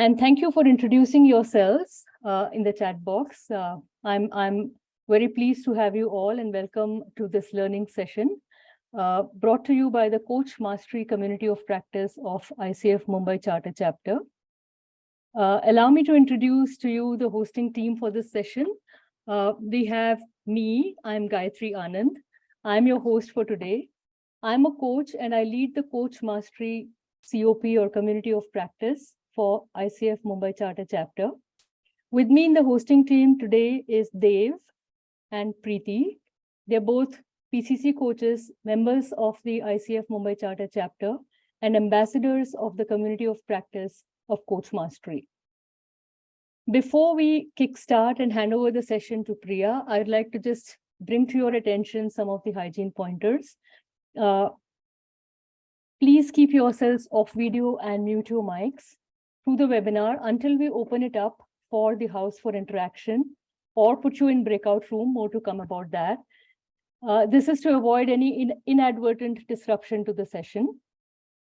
And thank you for introducing yourselves in the chat box. I'm very pleased to have you all and welcome to this learning session brought to you by the Coach Mastery Community of Practice of ICF Mumbai Charter Chapter. Allow me to introduce to you the hosting team for this session. We have me, I'm Gayatri Anand. I'm your host for today. I'm a coach and I lead the Coach Mastery COP or Community of Practice for ICF Mumbai Charter Chapter. With me in the hosting team today is Dev and Preeti. They're both PCC coaches, members of the ICF Mumbai Charter Chapter, and ambassadors of the Community of Practice of Coach Mastery. Before we kickstart and hand over the session to Priya, I'd like to just bring to your attention some of the hygiene pointers. Please keep yourselves off video and mute your mics through the webinar until we open it up for the house for interaction or put you in breakout room. More to come about that. This is to avoid any inadvertent disruption to the session.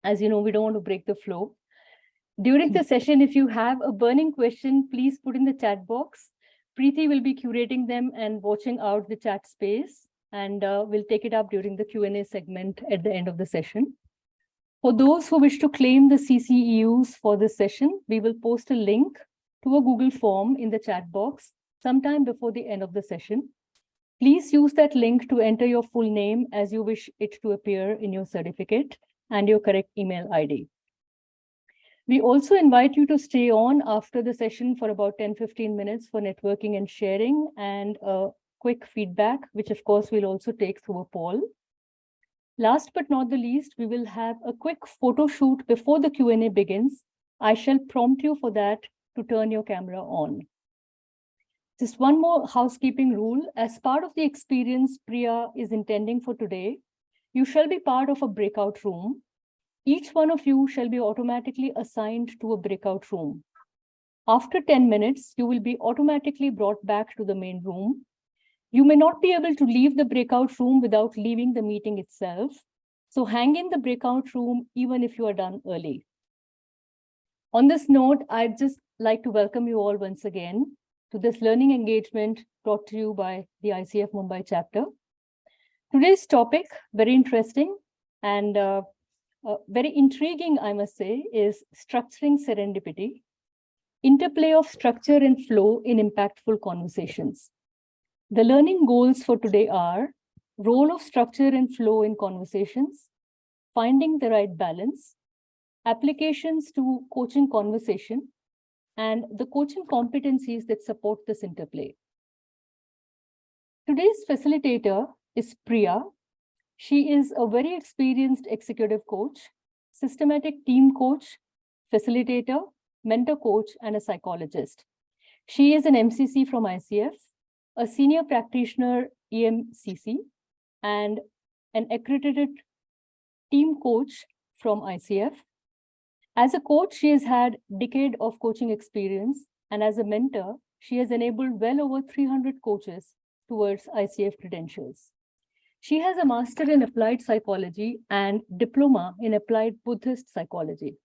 As you know, we don't want to break the flow. During the session, if you have a burning question, please put in the chat box. Preeti will be curating them and watching out the chat space, and we'll take it up during the Q&A segment at the end of the session. For those who wish to claim the CCEUs for this session, we will post a link to a Google form in the chat box sometime before the end of the session. Please use that link to enter your full name as you wish it to appear in your certificate and your correct email ID. We also invite you to stay on after the session for about 10-15 minutes for networking and sharing and quick feedback, which of course we'll also take through a poll. Last but not the least, we will have a quick photo shoot before the Q&A begins. I shall prompt you for that to turn your camera on. Just one more housekeeping rule. As part of the experience Priya is intending for today, you shall be part of a breakout room. Each one of you shall be automatically assigned to a breakout room. After 10 minutes, you will be automatically brought back to the main room. You may not be able to leave the breakout room without leaving the meeting itself. So hang in the breakout room even if you are done early. On this note, I'd just like to welcome you all once again to this learning engagement brought to you by the ICF Mumbai chapter. Today's topic, very interesting and very intriguing, I must say, is structuring serendipity, interplay of structure and flow in impactful conversations. The learning goals for today are role of structure and flow in conversations, finding the right balance, applications to coaching conversation, and the coaching competencies that support this interplay. Today's facilitator is Priya. She is a very experienced executive coach, systematic team coach, facilitator, mentor coach, and a psychologist. She is an MCC from ICF, a senior practitioner EMCC, and an accredited team coach from ICF. As a coach, she has had a decade of coaching experience, and as a mentor, she has enabled well over 300 coaches towards ICF credentials. She has a master in applied psychology and diploma in applied Buddhist psychology.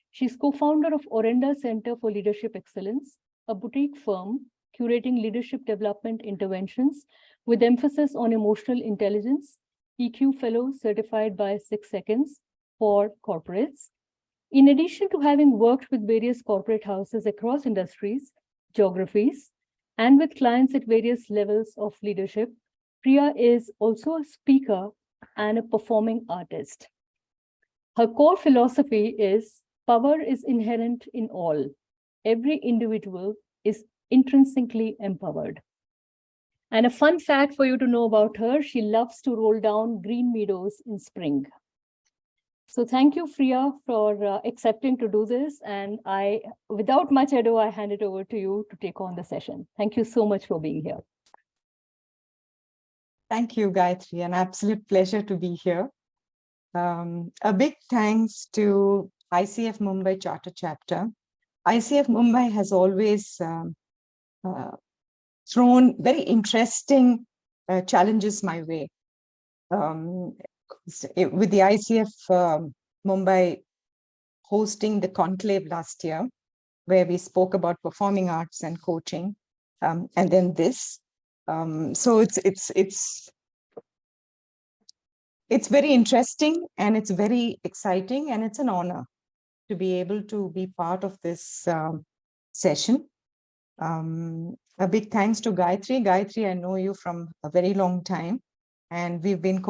She's co-founder of Orenda Center for Leadership Excellence, a boutique firm curating leadership development interventions with emphasis on emotional intelligence, EQ Fellow certified by 6 Seconds for corporates. In addition to having worked with various corporate houses across industries, geographies, and with clients at various levels of leadership, Priya is also a speaker and a performing artist. Her core philosophy is power is inherent in all. Every individual is intrinsically empowered. And a fun fact for you to know about her, she loves to roll down green meadows in spring. So thank you, Priya, for accepting to do this. And without much ado, I hand it over to you to take on the session. Thank you so much for being here. Thank you, Gayatri. An absolute pleasure to be here. A big thanks to ICF Mumbai Charter Chapter. ICF Mumbai has always thrown very interesting challenges my way. With the ICF Mumbai hosting the conclave last year, where we spoke about performing arts and coaching, and then this. So it's very interesting, and it's very exciting, and it's an honor to be able to be part of this session. A big thanks to Gayatri. Gayatri, I know you from a very long time, and we've been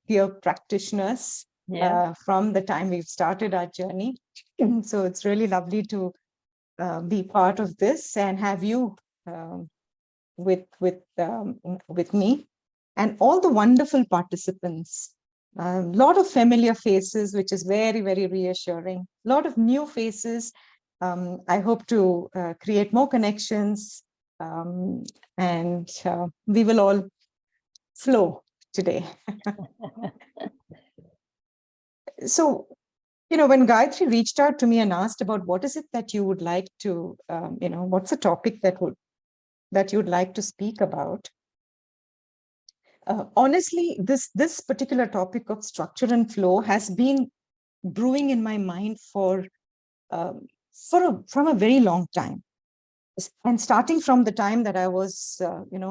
peer practitioners from the time we've started our journey. So it's really lovely to be part of this and have you with me, and all the wonderful participants. A lot of familiar faces, which is very, very reassuring. A lot of new faces. I hope to create more connections, and we will all flow today. So, when Gayatri reached out to me and asked about what is it that you would like to, what's the topic that you'd like to speak about? Honestly, this particular topic of structure and flow has been brewing in my mind from a very long time, and starting from the time that I was,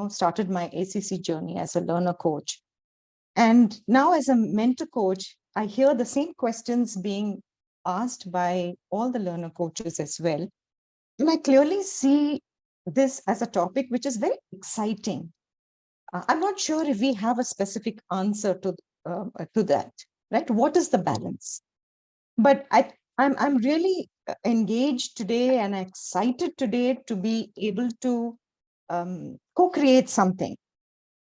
started my ACC journey as a learner coach, and now as a mentor coach, I hear the same questions being asked by all the learner coaches as well, and I clearly see this as a topic which is very exciting. I'm not sure if we have a specific answer to that, right? What is the balance? But I'm really engaged today and excited today to be able to co-create something.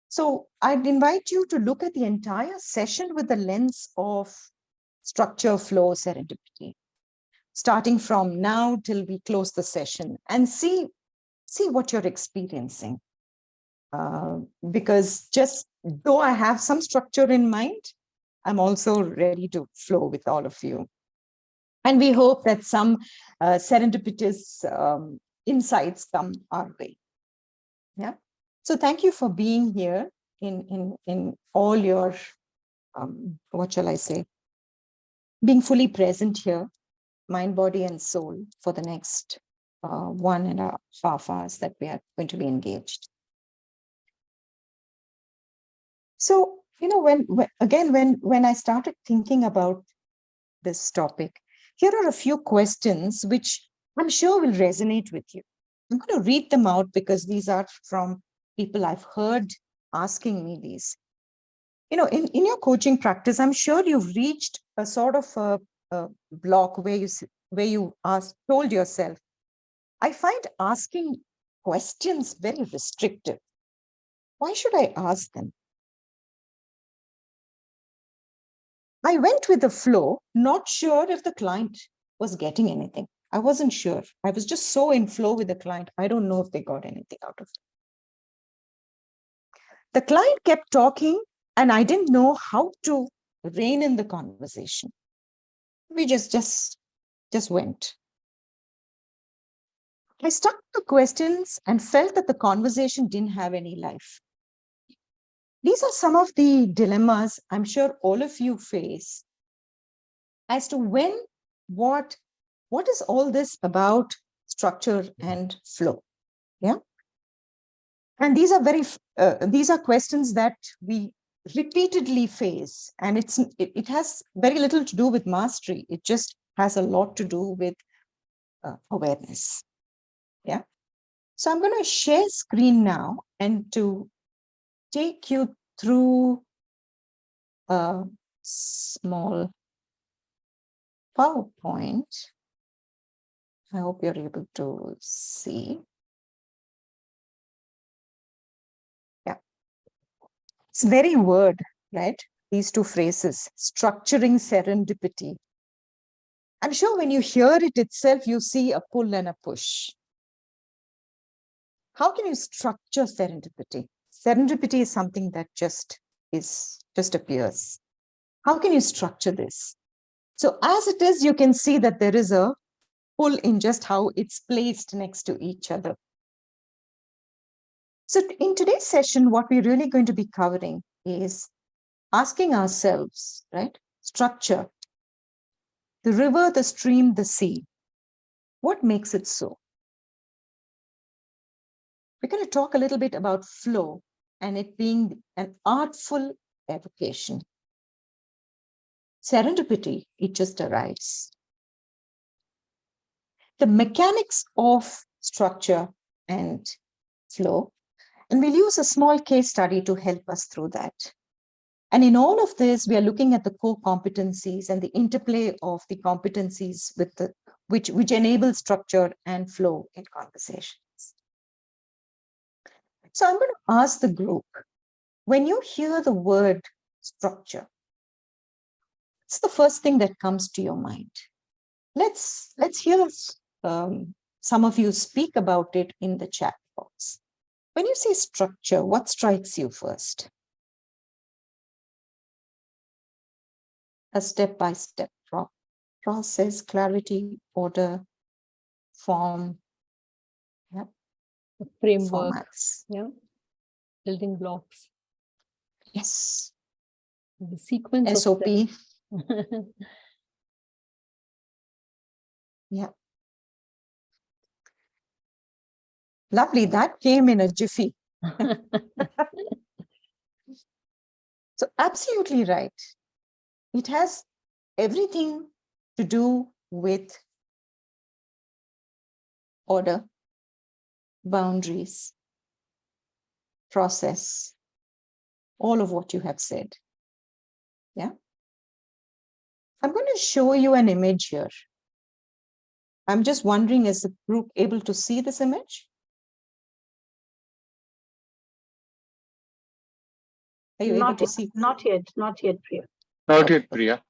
So I'd invite you to look at the entire session with the lens of structure, flow, serendipity, starting from now till we close the session, and see what you're experiencing. Because just though I have some structure in mind, I'm also ready to flow with all of you. And we hope that some serendipitous insights come our way. Yeah. So thank you for being here in all your, what shall I say, being fully present here, mind, body, and soul, for the next 1.5 hours that we are going to be engaged. So, when I started thinking about this topic, here are a few questions which I'm sure will resonate with you. I'm going to read them out because these are from people I've heard asking me these. In your coaching practice, I'm sure you've reached a sort of a block where you told yourself, I find asking questions very restrictive. Why should I ask them? I went with the flow, not sure if the client was getting anything. I wasn't sure. I was just so in flow with the client. I don't know if they got anything out of it. The client kept talking, and I didn't know how to rein in the conversation. We just went. I stuck to questions and felt that the conversation didn't have any life. These are some of the dilemmas I'm sure all of you face as to what is all this about structure and flow. Yeah. And these are questions that we repeatedly face, and it has very little to do with mastery. It just has a lot to do with awareness. Yeah. So I'm going to share screen now and to take you through a small PowerPoint. I hope you're able to see. Yeah. It's very word, right? These two phrases, structuring serendipity. I'm sure when you hear it itself, you see a pull and a push. How can you structure serendipity? Serendipity is something that just appears. How can you structure this? So as it is, you can see that there is a pull in just how it's placed next to each other. So in today's session, what we're really going to be covering is asking ourselves, right? Structure. The river, the stream, the sea. What makes it so? We're going to talk a little bit about flow and it being an artful evocation. Serendipity, it just arrives. The mechanics of structure and flow, and we'll use a small case study to help us through that. And in all of this, we are looking at the core competencies and the interplay of the competencies with which enable structure and flow in conversations. So I'm going to ask the group, when you hear the word structure, what's the first thing that comes to your mind? Let's hear some of you speak about it in the chat box. When you say structure, what strikes you first? A step-by-step process, clarity, order, form, yeah. The framework, Formats. yeah, building blocks. Yes. The sequence SOP. of Yeah. Lovely. That came in a jiffy. So absolutely right. It has everything to do with order, boundaries, process, all of what you have said. Yeah. I'm going to show you an image here. I'm just wondering, is the group able to see this image? Are you able to see? Not yet, Priya. Not yet, Priya.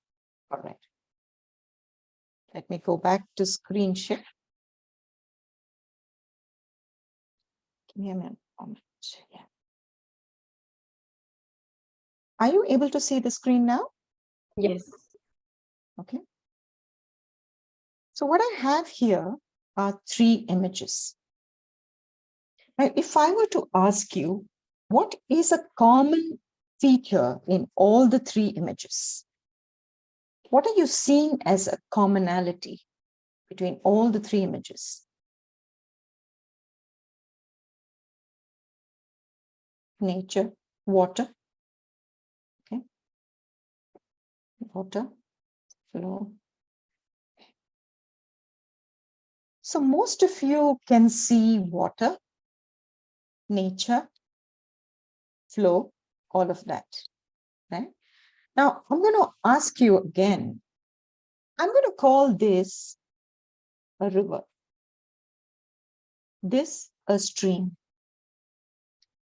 All right. Let me go back to screen share. Give me a minute. Yeah. Are you able to see the screen now? Yes. Okay. So what I have here are 3 images. Now, if I were to ask you, what is a common feature in all the 3 images? What are you seeing as a commonality between all the 3 images? Nature, water, okay, water, flow. So most of you can see water, nature, flow, all of that, right? Now, I'm going to ask you again, I'm going to call this a river, this a stream,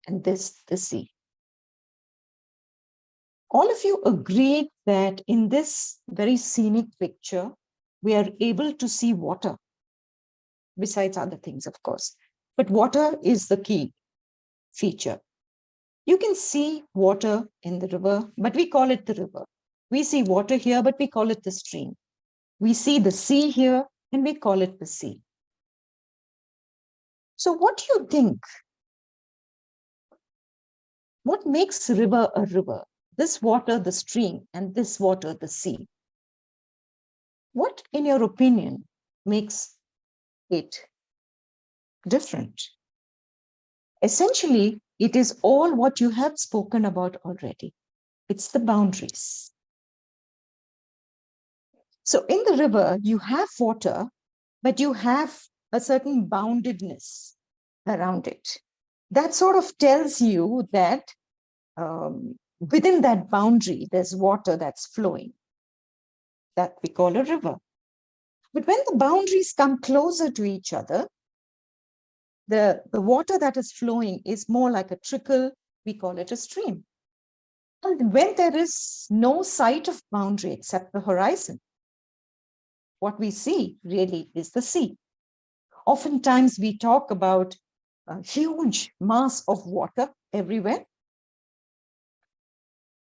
and this the sea. All of you agreed that in this very scenic picture, we are able to see water, besides other things, of course. But water is the key feature. You can see water in the river, but we call it the river. We see water here, but we call it the stream. We see the sea here, and we call it the sea. So what do you think? What makes a river a river? This water, the stream, and this water, the sea. What, in your opinion, makes it different? Essentially, it is all what you have spoken about already. It's the boundaries. So in the river, you have water, but you have a certain boundedness around it. That sort of tells you that within that boundary, there's water that's flowing, that we call a river. But when the boundaries come closer to each other, the water that is flowing is more like a trickle, we call it a stream. And when there is no sight of boundary except the horizon, what we see really is the sea. Oftentimes we talk about a huge mass of water everywhere.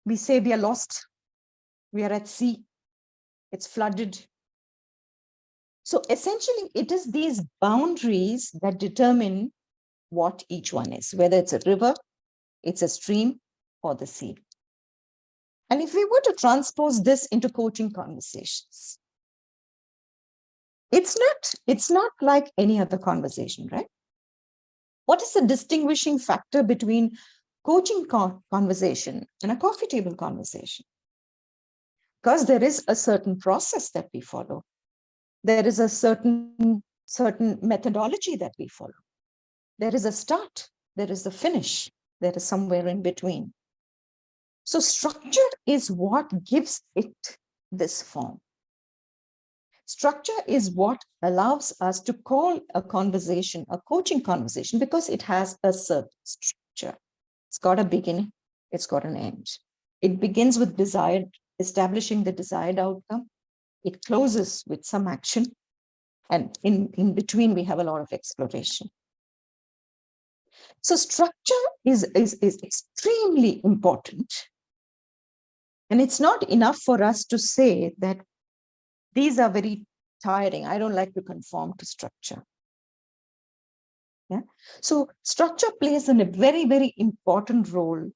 We say we are lost, we are at sea, it's flooded. So essentially, it is these boundaries that determine what each one is, whether it's a river, it's a stream, or the sea. And if we were to transpose this into coaching conversations, It's not like any other conversation, right? What is the distinguishing factor between coaching conversation and a coffee table conversation? Because there is a certain process that we follow. There is a certain methodology that we follow. There is a start, there is a finish, there is somewhere in between. So structure is what gives it this form. Structure is what allows us to call a conversation a coaching conversation, because it has a certain structure. It's got a beginning, it's got an end. It begins with establishing the desired outcome. It closes with some action. And in between, we have a lot of exploration. So structure is extremely important. And it's not enough for us to say that these are very tiring. I don't like to conform to structure. Yeah. So structure plays a very, very important role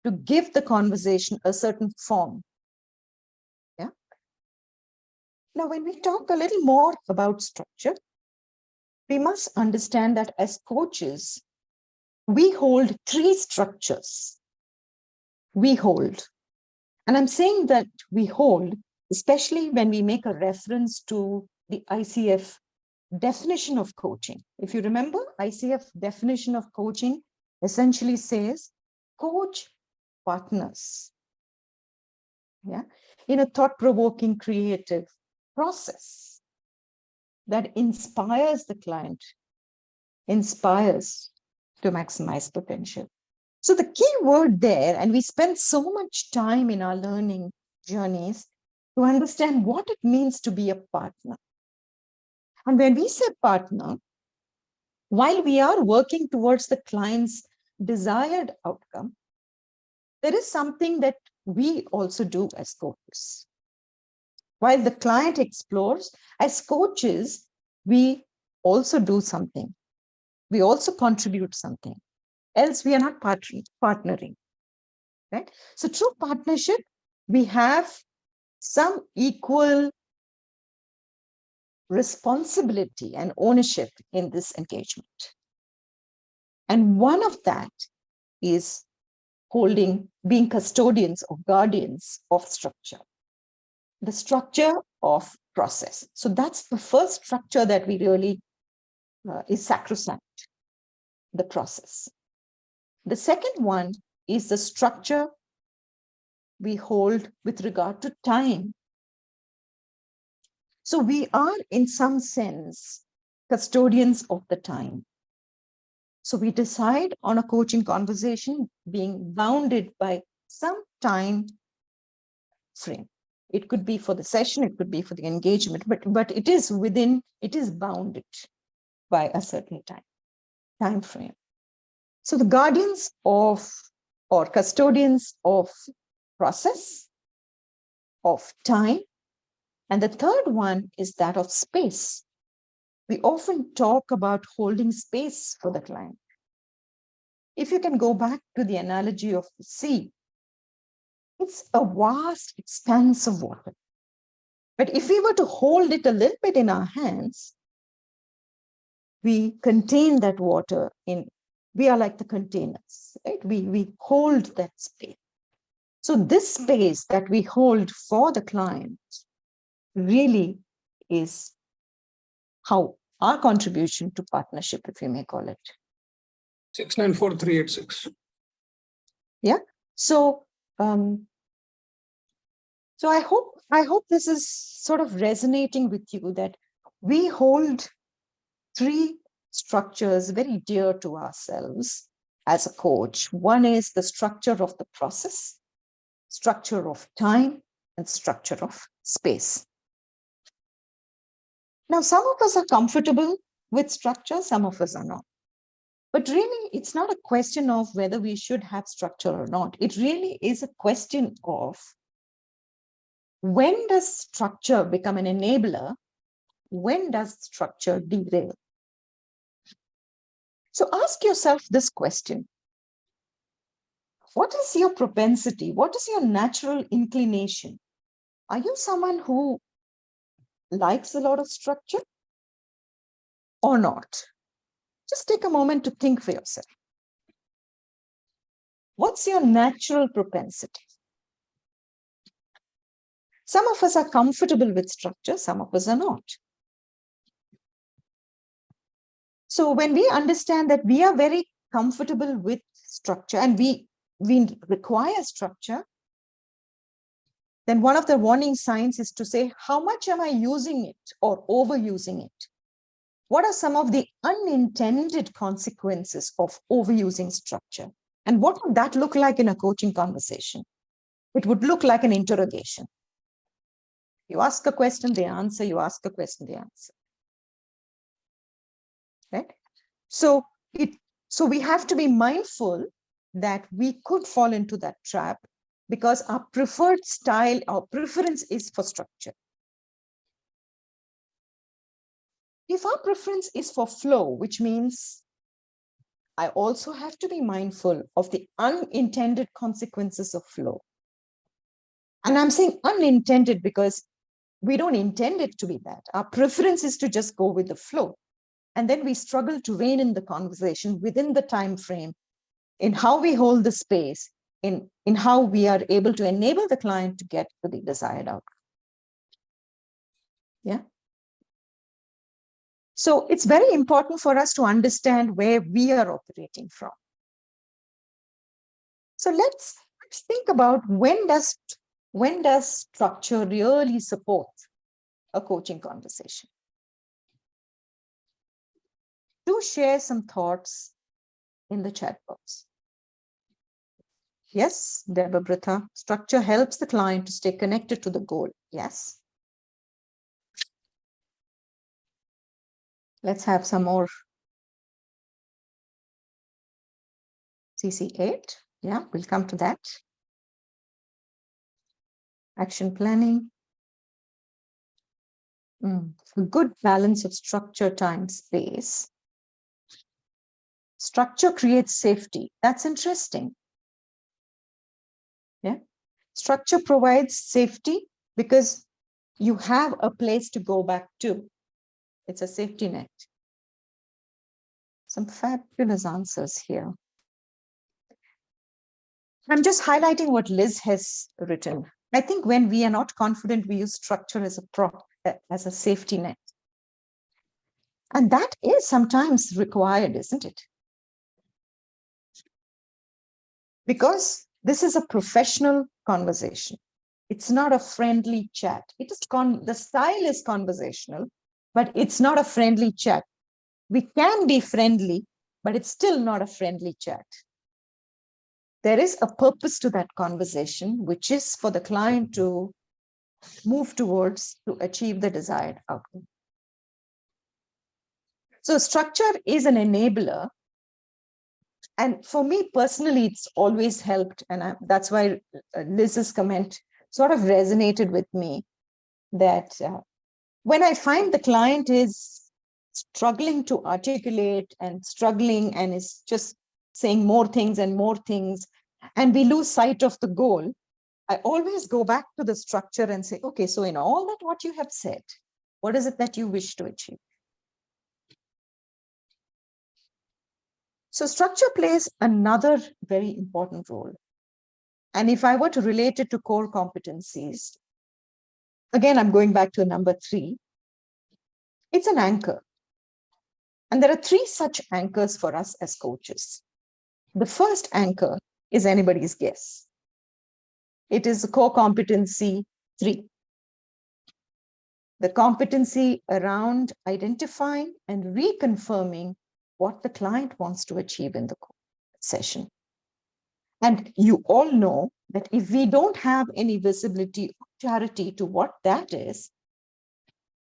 to give the conversation a certain form. Yeah. Now, when we talk a little more about structure, we must understand that as coaches, we hold three structures. We hold. And I'm saying that we hold, especially when we make a reference to the ICF definition of coaching. If you remember, ICF definition of coaching essentially says coach partners. Yeah, in a thought-provoking, creative process that inspires the client, inspires to maximize potential. So the key word there, and we spend so much time in our learning journeys to understand what it means to be a partner. And when we say partner, while we are working towards the client's desired outcome, there is something that we also do as coaches. While the client explores, as coaches, we also do something. We also contribute something. Else we are not partnering, right? So through partnership, we have some equal responsibility and ownership in this engagement. And one of that is being custodians or guardians of structure, the structure of process. So that's the first structure that we really is sacrosanct, the process. The second one is the structure we hold with regard to time. So we are, in some sense, custodians of the time. So we decide on a coaching conversation being bounded by some time frame. It could be for the session, it could be for the engagement, but it is bounded by a certain time frame. So the guardians of or custodians of process, of time, and the third one is that of space. We often talk about holding space for the client. If you can go back to the analogy of the sea, it's a vast expanse of water. But if we were to hold it a little bit in our hands, we contain that water we are like the containers, right? We hold that space. So this space that we hold for the client really is how our contribution to partnership, if you may call it. 694386. Yeah. So I hope this is sort of resonating with you, that we hold three structures very dear to ourselves as a coach. One is the structure of the process, structure of time, and structure of space. Now, some of us are comfortable with structure, some of us are not. But really, it's not a question of whether we should have structure or not. It really is a question of when does structure become an enabler? When does structure derail? So ask yourself this question. What is your propensity? What is your natural inclination? Are you someone who likes a lot of structure? or not? Just take a moment to think for yourself. What's your natural propensity? Some of us are comfortable with structure, some of us are not. So when we understand that we are very comfortable with structure and we require structure, then one of the warning signs is to say, how much am I using it or overusing it? What are some of the unintended consequences of overusing structure? And what would that look like in a coaching conversation? It would look like an interrogation. You ask a question, they answer. You ask a question, they answer. Right? So we have to be mindful that we could fall into that trap because our preferred style, our preference is for structure. If our preference is for flow, which means I also have to be mindful of the unintended consequences of flow. And I'm saying unintended because we don't intend it to be that. Our preference is to just go with the flow. And then we struggle to rein in the conversation within the time frame, in how we hold the space, in how we are able to enable the client to get to the desired outcome. Yeah. So it's very important for us to understand where we are operating from. So let's think about when does structure really support a coaching conversation? Do share some thoughts in the chat box. Yes, Debabrita, structure helps the client to stay connected to the goal. Yes. Let's have some more. CC8. Yeah, we'll come to that. Action planning. A good balance of structure, time, space. Structure creates safety. That's interesting. Yeah. Structure provides safety because you have a place to go back to. It's a safety net. Some fabulous answers here. I'm just highlighting what Liz has written. I think when we are not confident, we use structure as a safety net. And that is sometimes required, isn't it? Because this is a professional conversation. It's not a friendly chat. It is the style is conversational, but it's not a friendly chat. We can be friendly, but it's still not a friendly chat. There is a purpose to that conversation, which is for the client to move towards to achieve the desired outcome. So structure is an enabler. And for me personally, it's always helped. And that's why Liz's comment sort of resonated with me, that when I find the client is struggling to articulate and struggling and is just saying more things, and we lose sight of the goal, I always go back to the structure and say, okay, so in all that what you have said, what is it that you wish to achieve? So structure plays another very important role. And if I were to relate it to core competencies, again, I'm going back to number 3. It's an anchor. And there are 3 such anchors for us as coaches. The first anchor is anybody's guess. It is the core competency 3. The competency around identifying and reconfirming what the client wants to achieve in the session. And you all know that if we don't have any visibility or clarity to what that is,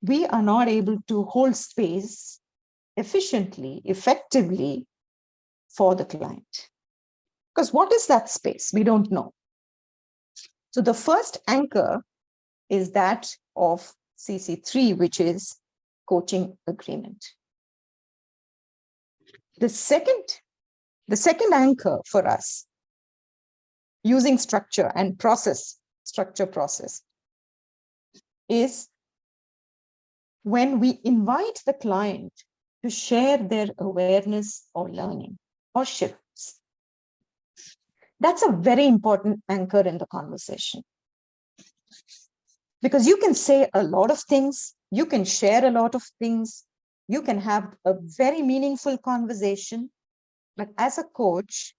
we are not able to hold space efficiently, effectively for the client. Because what is that space? We don't know. So the first anchor is that of CC3, which is coaching agreement. The second anchor for us, using structure and structure process, is when we invite the client to share their awareness or learning or shifts. That's a very important anchor in the conversation. Because you can say a lot of things, you can share a lot of things, you can have a very meaningful conversation, but as a coach,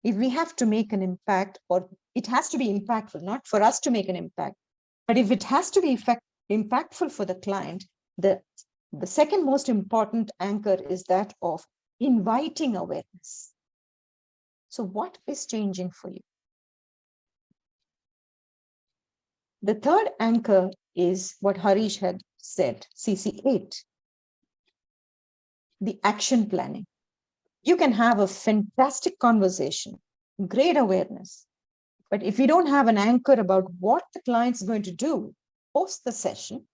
if we have to make an impact, or it has to be impactful, not for us to make an impact, but if it has to be impactful for the client, the second most important anchor is that of inviting awareness. So what is changing for you? The third anchor is what Harish had said, CC8, the action planning. You can have a fantastic conversation, great awareness, but if you don't have an anchor about what the client's going to do post the session,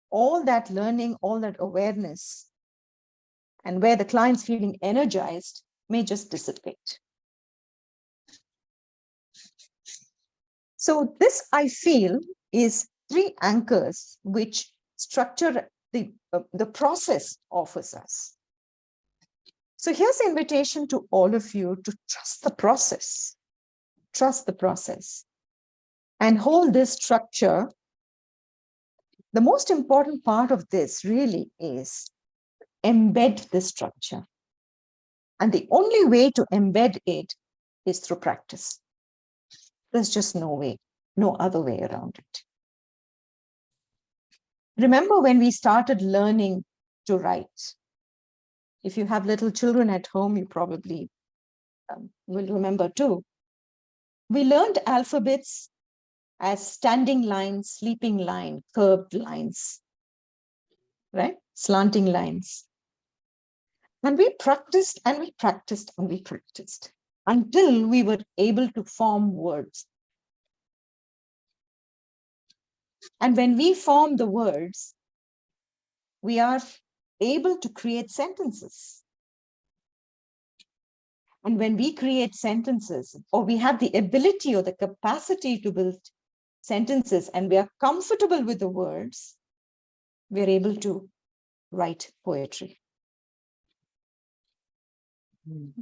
all that learning, all that awareness, and where the client's feeling energized may just dissipate. So this, I feel, is 3 anchors which structure the process offers us. So here's the invitation to all of you to trust the process. Trust the process and hold this structure. The most important part of this really is embed the structure. And the only way to embed it is through practice. There's just no way, no other way around it. Remember when we started learning to write? If you have little children at home, you probably will remember too. We learned alphabets as standing lines, sleeping line, curved lines, right? Slanting lines. And we practiced and we practiced and we practiced until we were able to form words. And when we form the words, we are able to create sentences. And when we create sentences, or we have the ability or the capacity to build sentences, and we are comfortable with the words, we're able to write poetry.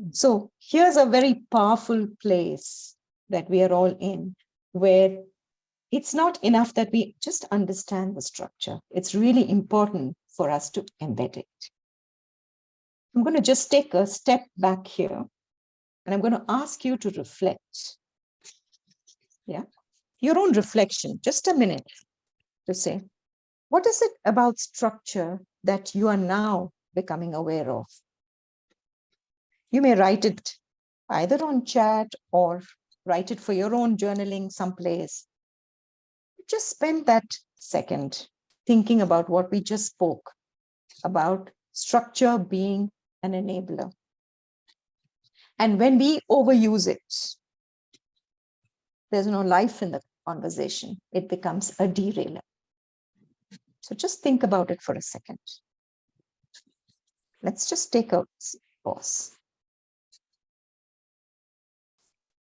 So here's a very powerful place that we are all in, where it's not enough that we just understand the structure. It's really important for us to embed it. I'm going to just take a step back here, and I'm going to ask you to reflect. Yeah, your own reflection, just a minute to say, what is it about structure that you are now becoming aware of? You may write it either on chat or write it for your own journaling someplace. Just spend that second thinking about what we just spoke about, structure being an enabler. And when we overuse it, there's no life in the conversation. It becomes a derailer. So just think about it for a second. Let's just take a pause.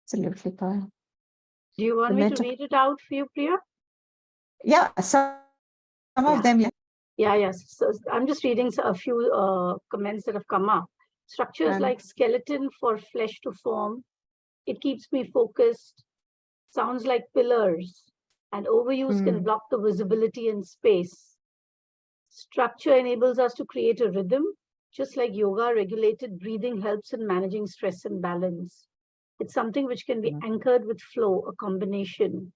Absolutely, Priya. Do you want me to read it out for you, Priya? Yeah, some of them, yeah. Yeah, yes. So I'm just reading a few comments that have come up. Structure is like skeleton for flesh to form. It keeps me focused. Sounds like pillars. And overuse can block the visibility in space. Structure enables us to create a rhythm. Just like yoga, regulated breathing helps in managing stress and balance. It's something which can be anchored with flow, a combination.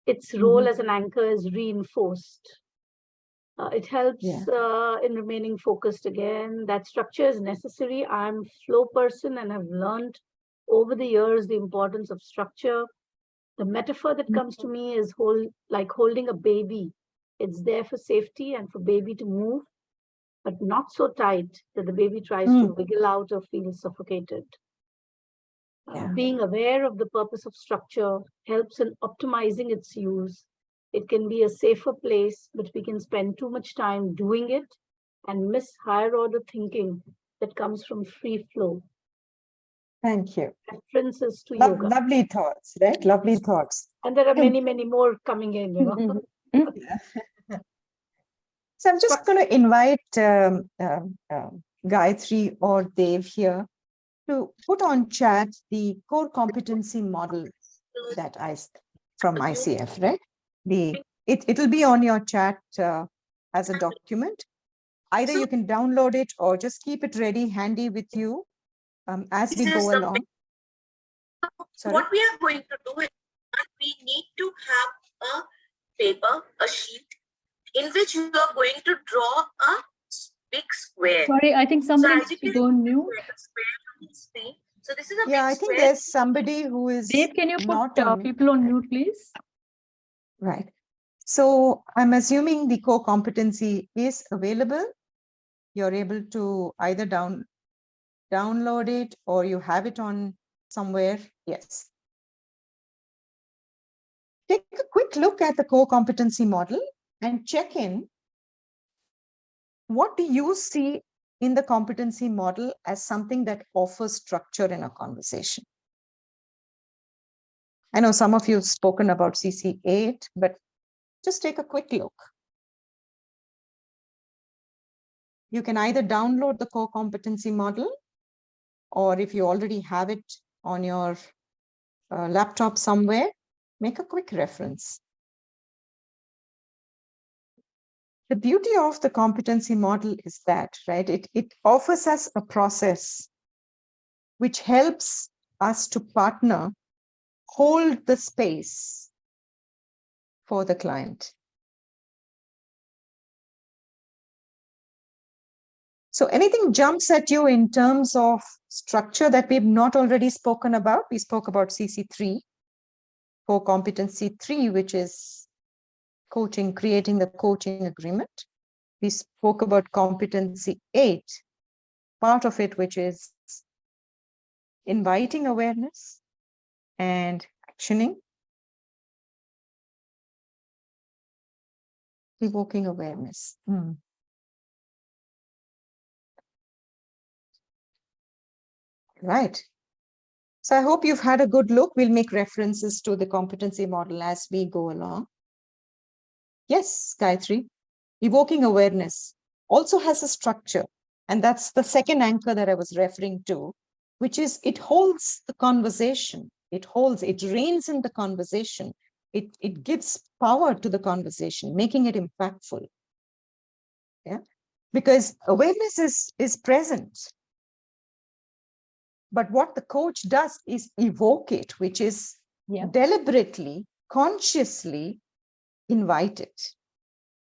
Its role as an anchor is reinforced. It helps in remaining focused again. That structure is necessary. I'm a flow person and have learned over the years the importance of structure. The metaphor that comes to me is like holding a baby. It's there for safety and for baby to move, but not so tight that the baby tries to wiggle out or feel suffocated. Being aware of the purpose of structure helps in optimizing its use. It can be a safer place, but we can spend too much time doing it and miss higher order thinking that comes from free flow. Thank you. References to yoga. Lovely thoughts, right? Lovely thoughts. And there are many, many more coming in, you know. So I'm just going to invite Gayatri or Dev here to put on chat the core competency model that from ICF, right? It'll be on your chat as a document. Either you can download it or just keep it ready, handy with you as we go along. Sorry? What we are going to do is we need to have a paper, a sheet, in which you are going to draw a big square. Sorry, I think somebody needs to go on mute. So this is a Yeah, I big think square. there's somebody who is Dave, can you not put on mute. people on mute, please? Right. So I'm assuming the core competency is available. You're able to either download it or you have it on somewhere. Yes. Take a quick look at the core competency model and check in. What do you see in the competency model as something that offers structure in a conversation? I know some of you have spoken about CC8, but just take a quick look. You can either download the core competency model, or if you already have it on your laptop somewhere, make a quick reference. The beauty of the competency model is that, right, it offers us a process which helps us to partner, hold the space for the client. So anything jumps at you in terms of structure that we've not already spoken about? We spoke about CC3, core competency 3, which is coaching, creating the coaching agreement. We spoke about competency 8, part of it, which is inviting awareness and actioning, evoking awareness. Right. So I hope you've had a good look. We'll make references to the competency model as we go along. Yes, Gayatri, evoking awareness also has a structure. And that's the second anchor that I was referring to, which is it holds the conversation. It reins in the conversation. It gives power to the conversation, making it impactful. Yeah, because awareness is present. But what the coach does is evoke it, which is deliberately, consciously invite it.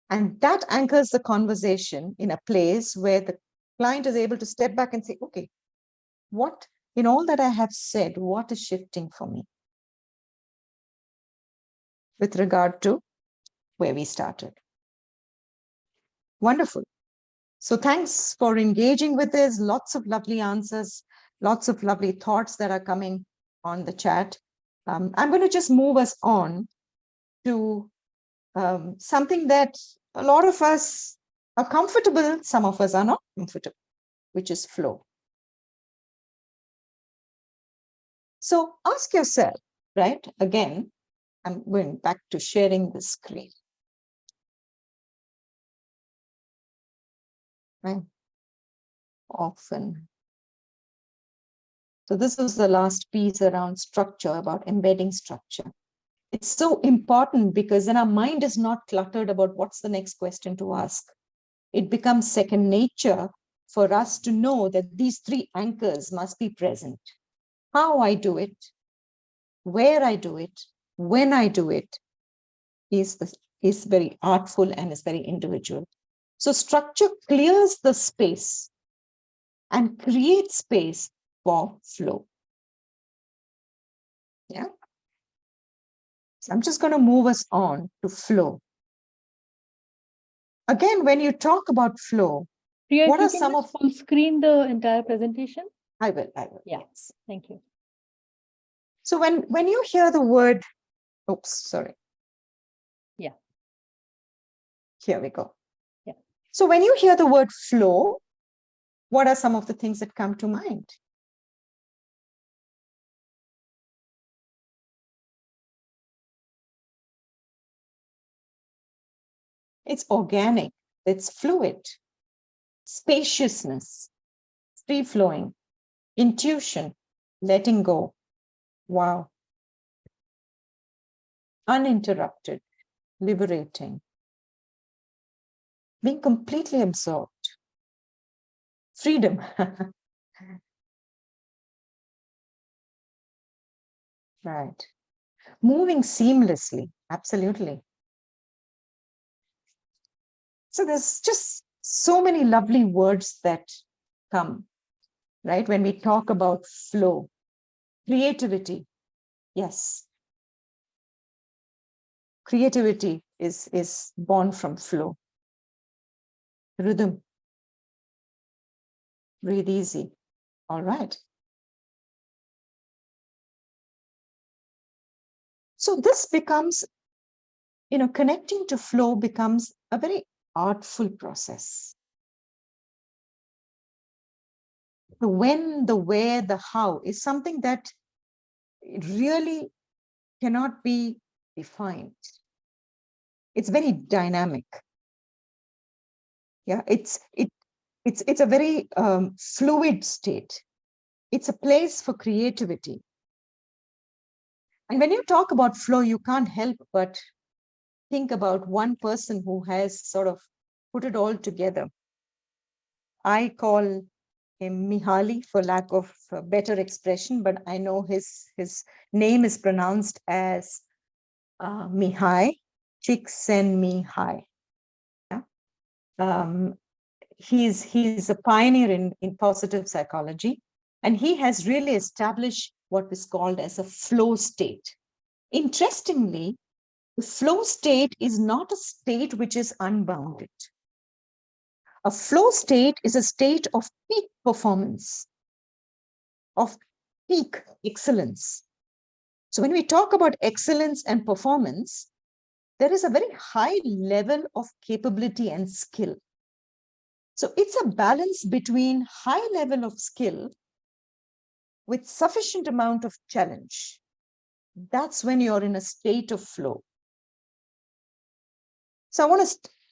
And that anchors the conversation in a place where the client is able to step back and say, okay, what in all that I have said, what is shifting for me with regard to where we started? Wonderful. So thanks for engaging with this. Lots of lovely answers, lots of lovely thoughts that are coming on the chat. I'm going to just move us on to something that a lot of us are comfortable, some of us are not comfortable, which is flow. So ask yourself, right? Again, I'm going back to sharing the screen. Right? Often. So this was the last piece around structure, about embedding structure. It's so important because then our mind is not cluttered about what's the next question to ask. It becomes second nature for us to know that these three anchors must be present. How I do it, where I do it, when I do it is very artful and is very individual. So structure clears the space and creates space for flow. Yeah. So I'm just going to move us on to flow. Again, when you talk about flow, Priya, what if are you some can of... full screen the entire presentation? I will. Yeah. Yes. Thank you. So when you hear the word, oops, sorry. Yeah. Here we go. Yeah. So when you hear the word flow, what are some of the things that come to mind? It's organic, It's fluid, spaciousness, free flowing, intuition, letting go. Wow. Uninterrupted, liberating, being completely absorbed. Freedom. Right. Moving seamlessly. Absolutely. So there's just so many lovely words that come, right? When we talk about flow, creativity. Yes. Creativity is born from flow. Rhythm. Breathe easy. All right. So this becomes, connecting to flow becomes a very artful process. The when, the where, the how is something that really cannot be defined. It's very dynamic. Yeah, it's a very fluid state. It's a place for creativity. And when you talk about flow, you can't help but think about one person who has sort of put it all together. I call him Mihaly for lack of better expression, but I know his name is pronounced as Mihai, Csikszentmihalyi. Yeah? He's a pioneer in positive psychology, and he has really established what is called as a flow state. Interestingly, the flow state is not a state which is unbounded. A flow state is a state of peak performance, of peak excellence. So when we talk about excellence and performance, there is a very high level of capability and skill. So it's a balance between high level of skill with sufficient amount of challenge. That's when you're in a state of flow. So I want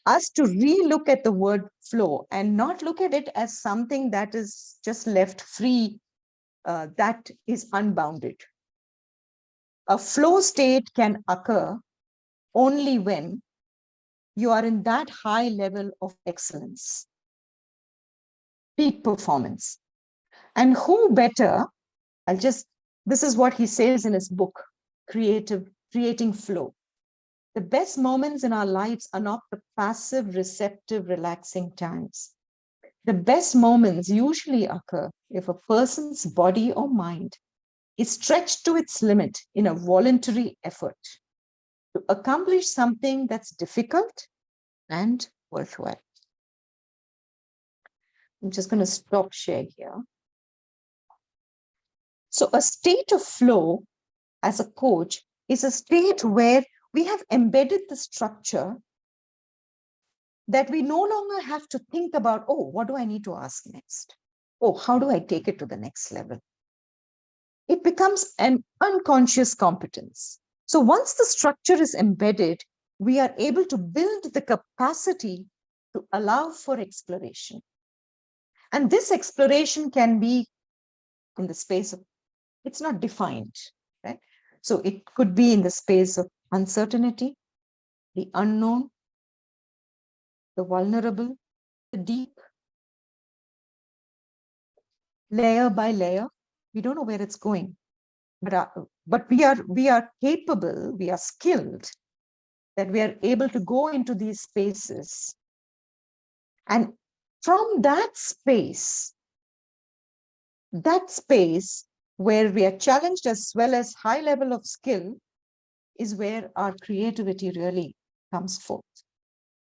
us to re-look at the word flow and not look at it as something that is just left free, that is unbounded. A flow state can occur only when you are in that high level of excellence, peak performance. And who better, this is what he says in his book, Creating Flow. The best moments in our lives are not the passive, receptive, relaxing times. The best moments usually occur if a person's body or mind is stretched to its limit in a voluntary effort to accomplish something that's difficult and worthwhile. I'm just going to stop share here. So a state of flow as a coach is a state where we have embedded the structure that we no longer have to think about, oh, what do I need to ask next? Oh, how do I take it to the next level? It becomes an unconscious competence. So once the structure is embedded, we are able to build the capacity to allow for exploration. And this exploration can be in the space of, it's not defined, right? So it could be in the space of uncertainty, the unknown, the vulnerable, the deep, layer by layer. We don't know where it's going, but we are capable, we are skilled, that we are able to go into these spaces. And from that space where we are challenged as well as high level of skill is where our creativity really comes forth.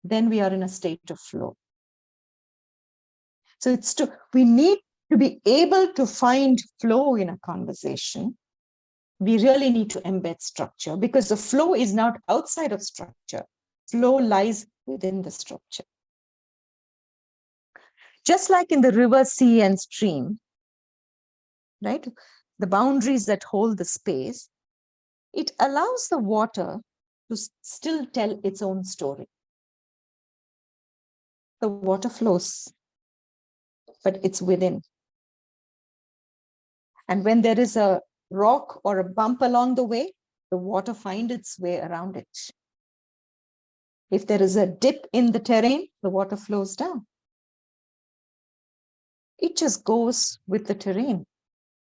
Then we are in a state of flow. So we need to be able to find flow in a conversation. We really need to embed structure, because the flow is not outside of structure. Flow lies within the structure. Just like in the river, sea, and stream, right? The boundaries that hold the space, it allows the water to still tell its own story. the water flows, but it's within. And when there is a rock or a bump along the way, the water finds its way around it. If there is a dip in the terrain, the water flows down. It just goes with the terrain.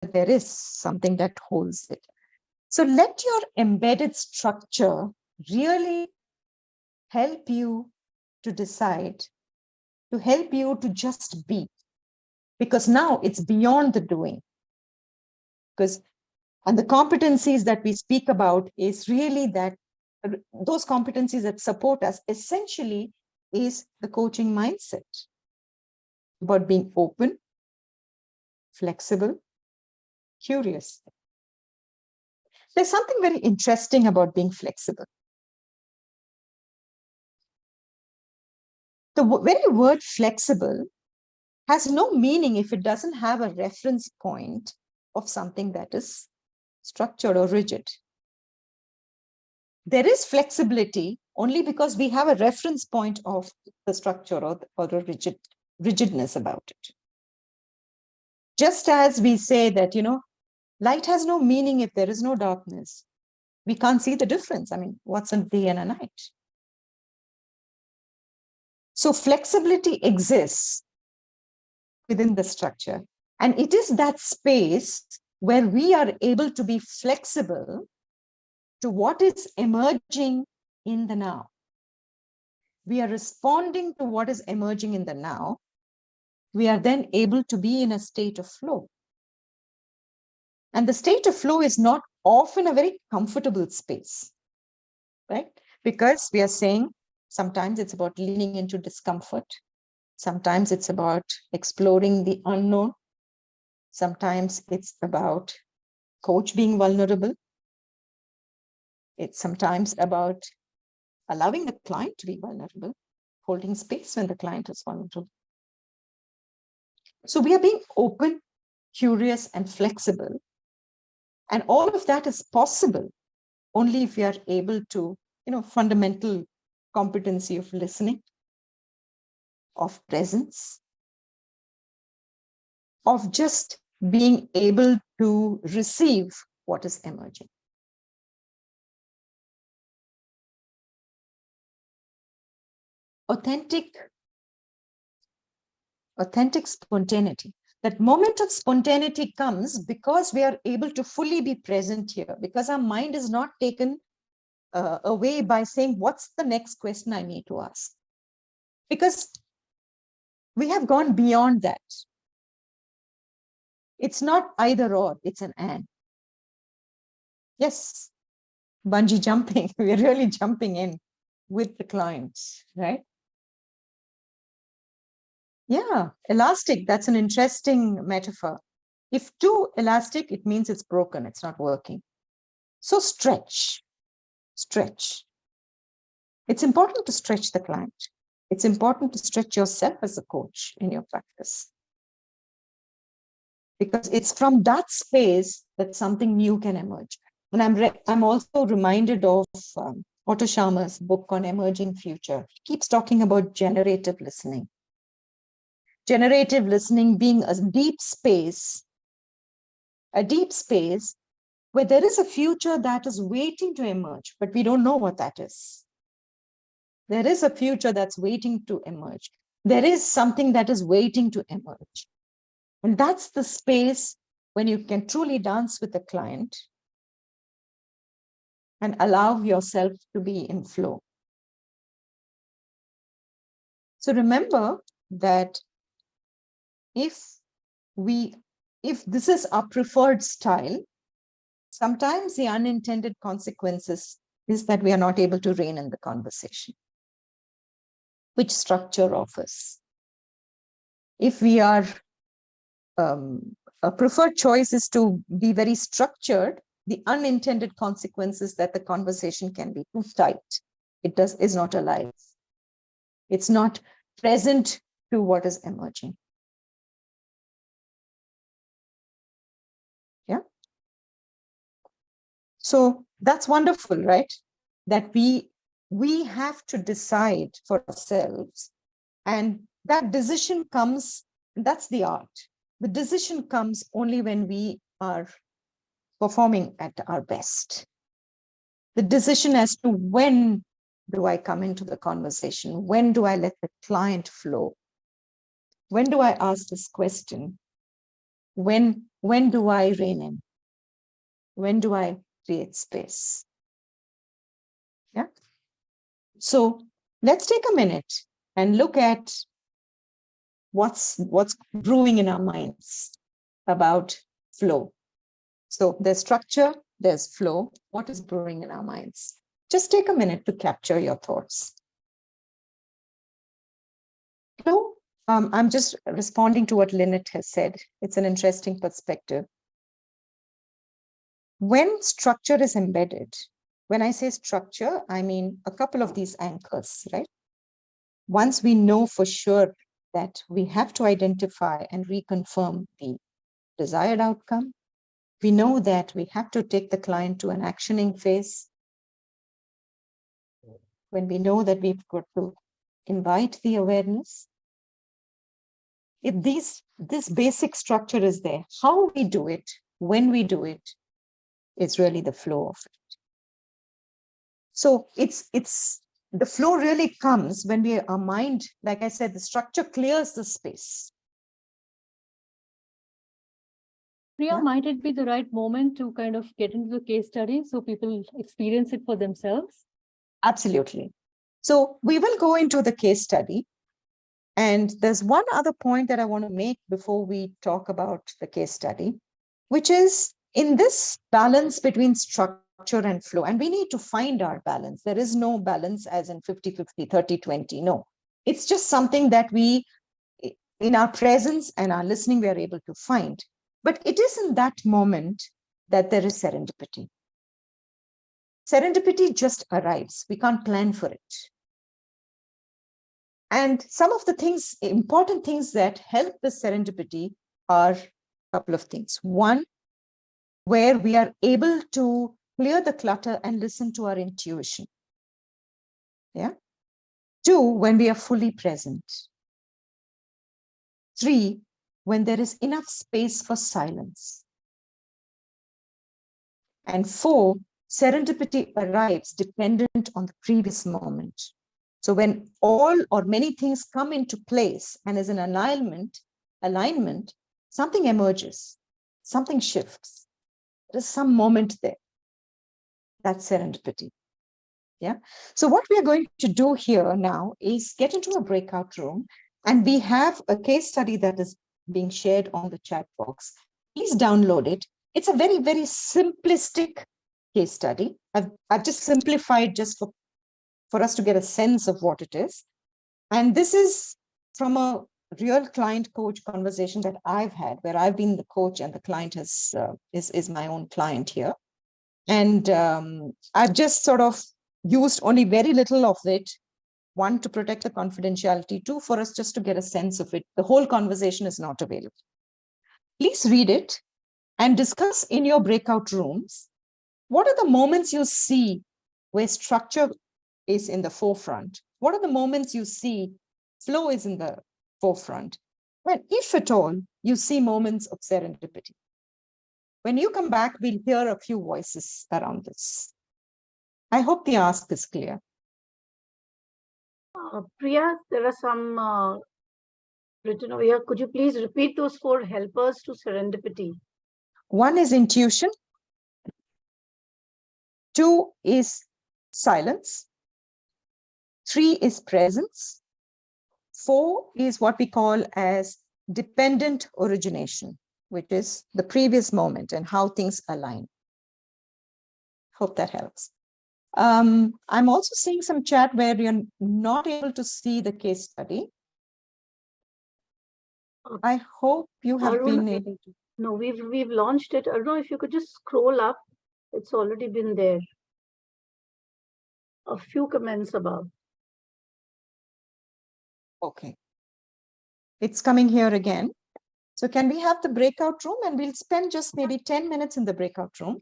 There is something that holds it. So let your embedded structure really help you to decide, to help you to just be. Because now it's beyond the doing. And the competencies that we speak about is really that those competencies that support us essentially is the coaching mindset about being open, flexible, curious. There's something very interesting about being flexible. The very word flexible has no meaning if it doesn't have a reference point of something that is structured or rigid. There is flexibility only because we have a reference point of the structure or the rigidness about it. Just as we say that, light has no meaning if there is no darkness. We can't see the difference. I mean, what's a day and a night? So flexibility exists within the structure. And it is that space where we are able to be flexible to what is emerging in the now. We are responding to what is emerging in the now. We are then able to be in a state of flow. And the state of flow is not often a very comfortable space, right? Because we are saying sometimes it's about leaning into discomfort. Sometimes it's about exploring the unknown. Sometimes it's about coach being vulnerable. It's sometimes about allowing the client to be vulnerable, holding space when the client is vulnerable. So we are being open, curious, and flexible. And all of that is possible only if we are able to, fundamental competency of listening, of presence, of just being able to receive what is emerging. Authentic spontaneity. That moment of spontaneity comes because we are able to fully be present here, because our mind is not taken away by saying, what's the next question I need to ask? Because we have gone beyond that. It's not either or, it's an and. Yes, bungee jumping, we're really jumping in with the clients, right? Yeah, elastic, that's an interesting metaphor. If too elastic, it means it's broken, it's not working. So stretch. It's important to stretch the client. It's important to stretch yourself as a coach in your practice. Because it's from that space that something new can emerge. And I'm also reminded of Otto Scharmer's book on emerging future. He keeps talking about generative listening. Generative listening being a deep space where there is a future that is waiting to emerge, but we don't know what that is. There is a future that's waiting to emerge. There is something that is waiting to emerge. And that's the space when you can truly dance with the client and allow yourself to be in flow. So remember that if this is our preferred style, sometimes the unintended consequences is that we are not able to rein in the conversation. Which structure offers? If we are, a preferred choice is to be very structured, the unintended consequences that the conversation can be too tight. Is not alive. It's not present to what is emerging. Yeah. So that's wonderful, right? That we have to decide for ourselves and that decision comes, that's the art. The decision comes only when we are performing at our best. The decision as to when do I come into the conversation? When do I let the client flow? When do I ask this question? When do I rein in? When do I create space? Yeah. So let's take a minute and look at what's brewing in our minds about flow. So there's structure, there's flow. What is brewing in our minds? Just take a minute to capture your thoughts. Flow, I'm just responding to what Lynette has said. It's an interesting perspective. When structure is embedded, when I say structure, I mean a couple of these anchors, right? Once we know for sure that we have to identify and reconfirm the desired outcome, we know that we have to take the client to an actioning phase. When we know that we've got to invite the awareness, if this basic structure is there, how we do it, when we do it, is really the flow of it. So it's the flow really comes when our mind, like I said, the structure clears the space. Priya, Yeah. might it be the right moment to kind of get into the case study so people experience it for themselves? Absolutely. So we will go into the case study. And there's one other point that I want to make before we talk about the case study, which is in this balance between structure and flow. And we need to find our balance. There is no balance as in 50-50, 30-20. No, it's just something that we, in our presence and our listening, we are able to find. But it is in that moment that there is serendipity. Serendipity just arrives. We can't plan for it. And some of the things, important things that help the serendipity are a couple of things. One, where we are able to clear the clutter and listen to our intuition. Yeah. Two, when we are fully present. Three, when there is enough space for silence. And four, serendipity arrives dependent on the previous moment. So when all or many things come into place and is in alignment, something emerges, something shifts. There's some moment there. That's serendipity. Yeah. So what we are going to do here now is get into a breakout room, and we have a case study that is being shared on the chat box. Please download it. It's a very, very simplistic case study. I've just simplified just for us to get a sense of what it is. And this is from a real client coach conversation that I've had, where I've been the coach and the client is my own client here. And I've just sort of used only very little of it. One, to protect the confidentiality. Two, for us just to get a sense of it. The whole conversation is not available. Please read it and discuss in your breakout rooms. What are the moments you see where structure is in the forefront? What are the moments you see flow is in the forefront? When, if at all, you see moments of serendipity. When you come back, we'll hear a few voices around this. I hope the ask is clear. Priya, there are some written over here. Could you please repeat those 4 helpers to serendipity? One is intuition. 2 is silence. 3 is presence. 4 is what we call as dependent origination, which is the previous moment and how things align. Hope that helps. I'm also seeing some chat where you're not able to see the case study. I hope you have been able to. No, we've launched it. I don't know if you could just scroll up. It's already been there. A few comments above. Okay. It's coming here again. So can we have the breakout room, and we'll spend just maybe 10 minutes in the breakout room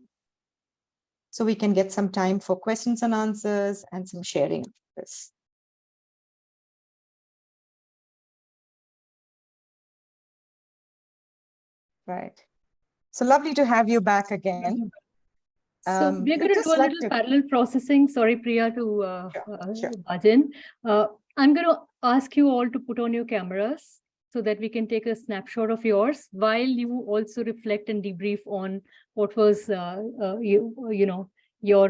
so we can get some time for questions and answers and some sharing of this. Right. So lovely to have you back again. So we're going to just do a like little to- parallel processing. Sorry, Priya, to Sure. barge in. I'm going to ask you all to put on your cameras so that we can take a snapshot of yours while you also reflect and debrief on what was, your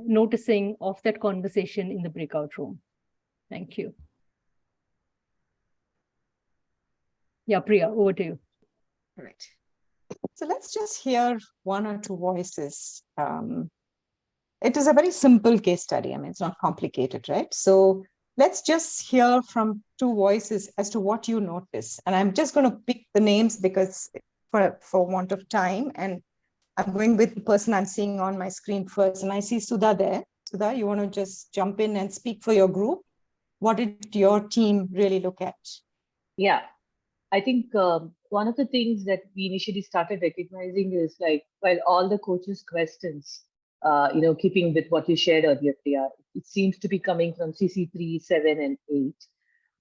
noticing of that conversation in the breakout room. Thank you. Yeah, Priya, over to you. Right. So let's just hear one or two voices. It is a very simple case study. I mean, it's not complicated, right? So let's just hear from two voices as to what you notice. And I'm just going to pick the names because for want of time, and I'm going with the person I'm seeing on my screen first. And I see Sudha there. Sudha, you want to just jump in and speak for your group? What did your team really look at? Yeah, I think one of the things that we initially started recognizing is like, while all the coaches' questions, keeping with what you shared earlier, Priya, it seems to be coming from CC3, 7, and 8.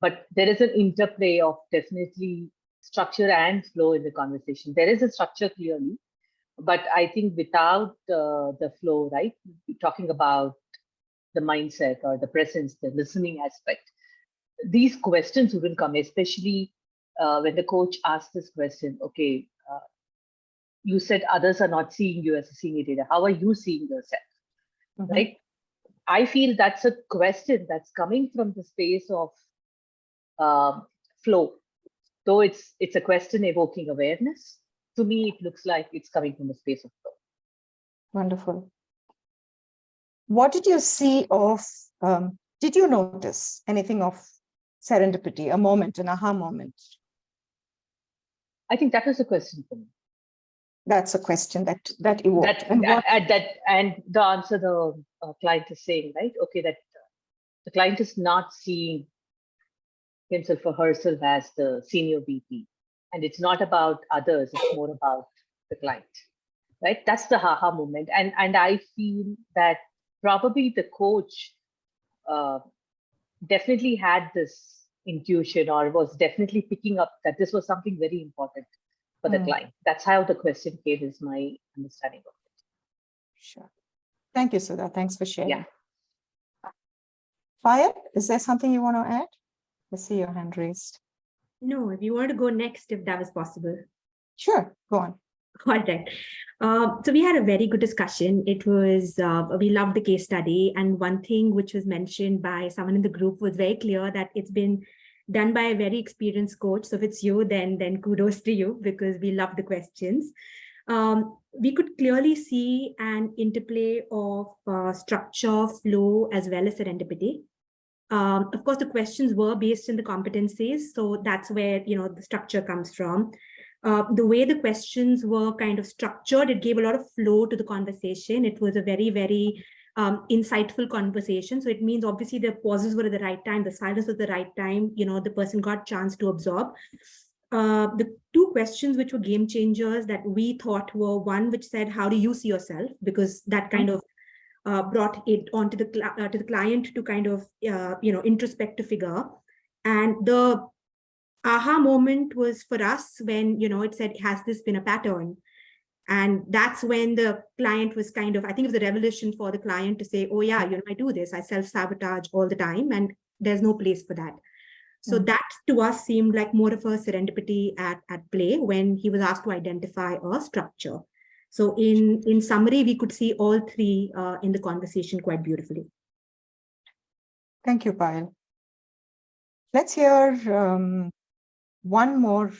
But there is an interplay of definitely structure and flow in the conversation. There is a structure clearly, but I think without the flow, right? We're talking about the mindset or the presence, the listening aspect. These questions wouldn't come, especially when the coach asks this question, okay, you said others are not seeing you as a senior leader. How are you seeing yourself? Mm-hmm. Right? I feel that's a question that's coming from the space of flow. Though it's a question evoking awareness, to me, it looks like it's coming from a space of flow. Wonderful. What did you see of, did you notice anything of serendipity, a moment, an aha moment? I think that was a question for me. That's a question that evoked. And the answer the client is saying, right? Okay, that the client is not seeing himself or herself as the senior VP. And it's not about others, it's more about the client, right? That's the haha moment. And I feel that probably the coach definitely had this intuition or was definitely picking up that this was something very important for the client. That's how the question came, is my understanding of it. Sure. Thank you, Sudha. Thanks for sharing. Yeah. Fire, is there something you want to add? I see your hand raised. No, if you want to go next, if that was possible. Sure, go on. All right. So we had a very good discussion. It was, we loved the case study. And one thing which was mentioned by someone in the group was very clear that it's been done by a very experienced coach. So if it's you, then kudos to you, because we love the questions. We could clearly see an interplay of structure, flow, as well as serendipity. Of course, the questions were based in the competencies. So that's where, the structure comes from. The way the questions were kind of structured, it gave a lot of flow to the conversation. It was a very, very insightful conversation. So it means obviously the pauses were at the right time, the silence was at the right time, the person got a chance to absorb. The two questions which were game changers that we thought were, one which said, how do you see yourself? Because that kind of brought it onto to the client to kind of, introspect to figure. And the aha moment was for us when, it said, has this been a pattern? And that's when the client was kind of, I think it was a revelation for the client to say, oh yeah, I do this, I self-sabotage all the time, and there's no place for that. So that to us seemed like more of a serendipity at play when he was asked to identify a structure. So in summary, we could see all three in the conversation quite beautifully. Thank you, Payal. Let's hear one more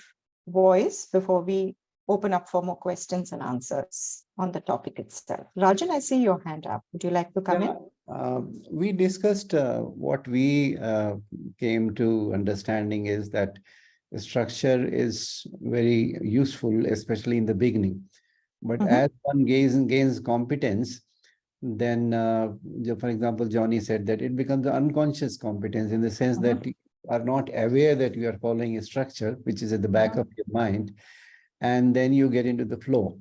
voice before we open up for more questions and answers on the topic itself. Rajan, I see your hand up. Would you like to come in? We discussed what we came to understanding is that the structure is very useful, especially in the beginning. But as one gains competence, then, for example, Johnny said that it becomes an unconscious competence in the sense that you are not aware that you are following a structure, which is at the back of your mind, and then you get into the flow.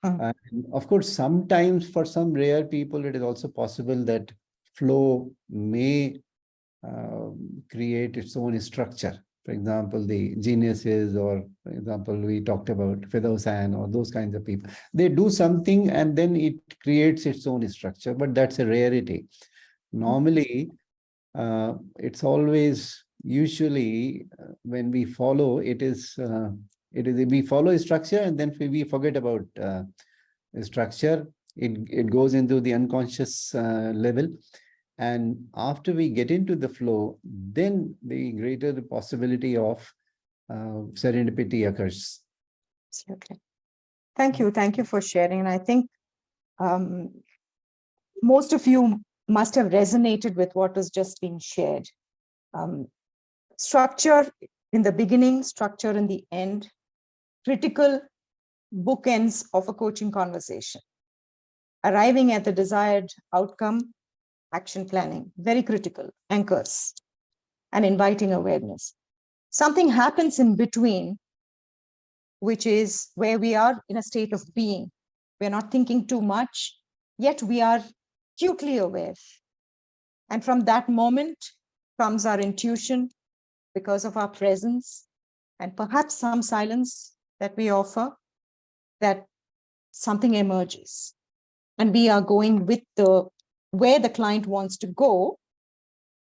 And of course, sometimes for some rare people, it is also possible that flow may create its own structure. for example, the geniuses, or for example, we talked about Fedowsan or those kinds of people. They do something and then it creates its own structure, but that's a rarity. Normally, it's always usually when we follow, we follow a structure and then we forget about structure. It goes into the unconscious level. And after we get into the flow, then the greater the possibility of serendipity occurs. Absolutely. Thank you. Thank you for sharing. And I think most of you must have resonated with what was just being shared. Structure in the beginning, structure in the end, critical bookends of a coaching conversation. Arriving at the desired outcome, action planning, very critical, anchors, and inviting awareness. Something happens in between, which is where we are in a state of being. We're not thinking too much, yet we are acutely aware. And from that moment comes our intuition because of our presence and perhaps some silence that we offer, that something emerges. And we are going with where the client wants to go,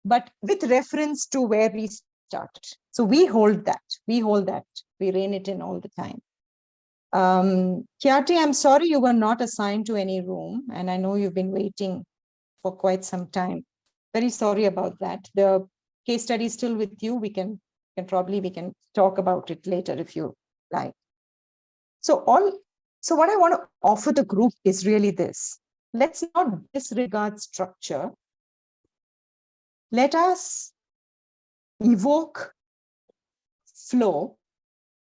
but with reference to where we started. So we hold that, we rein it in all the time. Kyati, I'm sorry you were not assigned to any room, and I know you've been waiting for quite some time. Very sorry about that. The case study is still with you. We can talk about it later if you like. So what I want to offer the group is really this. Let's not disregard structure. Let us evoke flow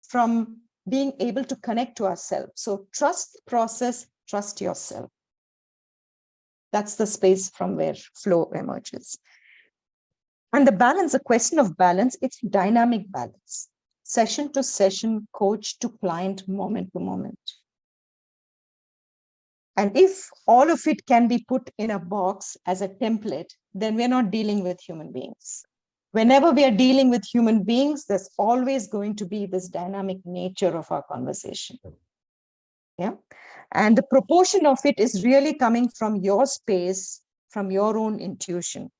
from being able to connect to ourselves. So trust the process, trust yourself. That's the space from where flow emerges. And the balance, the question of balance, it's dynamic balance. Session to session, coach to client, moment to moment. And if all of it can be put in a box as a template, then we're not dealing with human beings. Whenever we are dealing with human beings, there's always going to be this dynamic nature of our conversation. Yeah. And the proportion of it is really coming from your space, from your own intuition.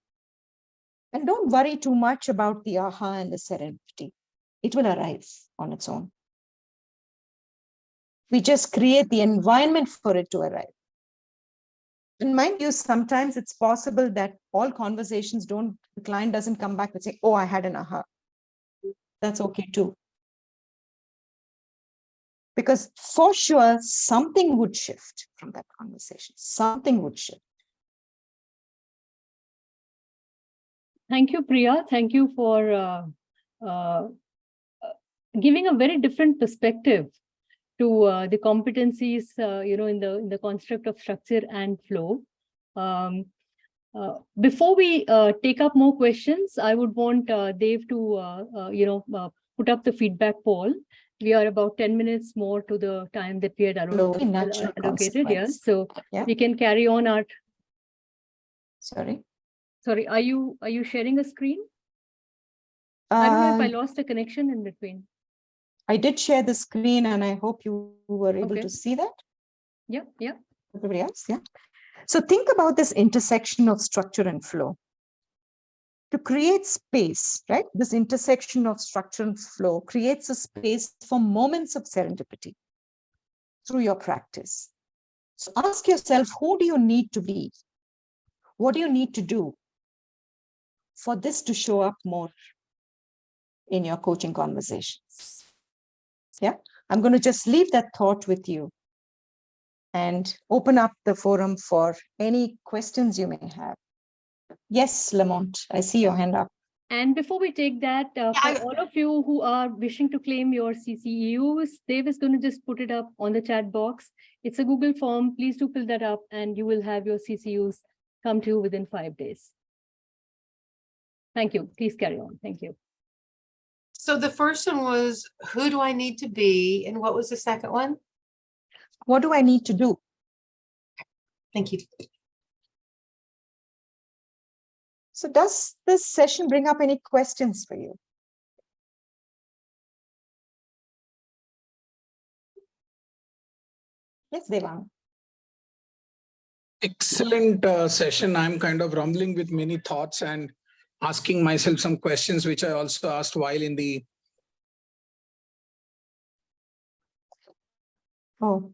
And don't worry too much about the aha and the serendipity. It will arrive on its own. We just create the environment for it to arrive. And mind you, sometimes it's possible that all conversations the client doesn't come back and say, oh, I had an aha. That's okay too. Because for sure, something would shift from that conversation. Something would shift. Thank you, Priya. Thank you for giving a very different perspective to the competencies, in the construct of structure and flow. Before we take up more questions, I would want Dev to, put up the feedback poll. We are about 10 minutes more to the time that we had allocated here. So we can carry on our. Sorry, are you sharing a screen? I don't know if I lost a connection in between. I did share the screen and I hope you were able to see that. Yeah. Everybody else, yeah. So think about this intersection of structure and flow. To create space, right? This intersection of structure and flow creates a space for moments of serendipity through your practice. So ask yourself, who do you need to be? What do you need to do for this to show up more in your coaching conversations? Yeah, I'm going to just leave that thought with you and open up the forum for any questions you may have. Yes, Lamont, I see your hand up. And before we take that, for all of you who are wishing to claim your CCEUs, Dave is going to just put it up on the chat box. It's a Google form. Please do fill that up and you will have your CCUs come to you within 5 days. Thank you. Please carry on. Thank you. So the first one was, who do I need to be? And what was the second one? What do I need to do? Thank you. So does this session bring up any questions for you? Yes, Devang. Excellent session. I'm kind of rumbling with many thoughts and asking myself some questions, which I also asked while in the. Oh.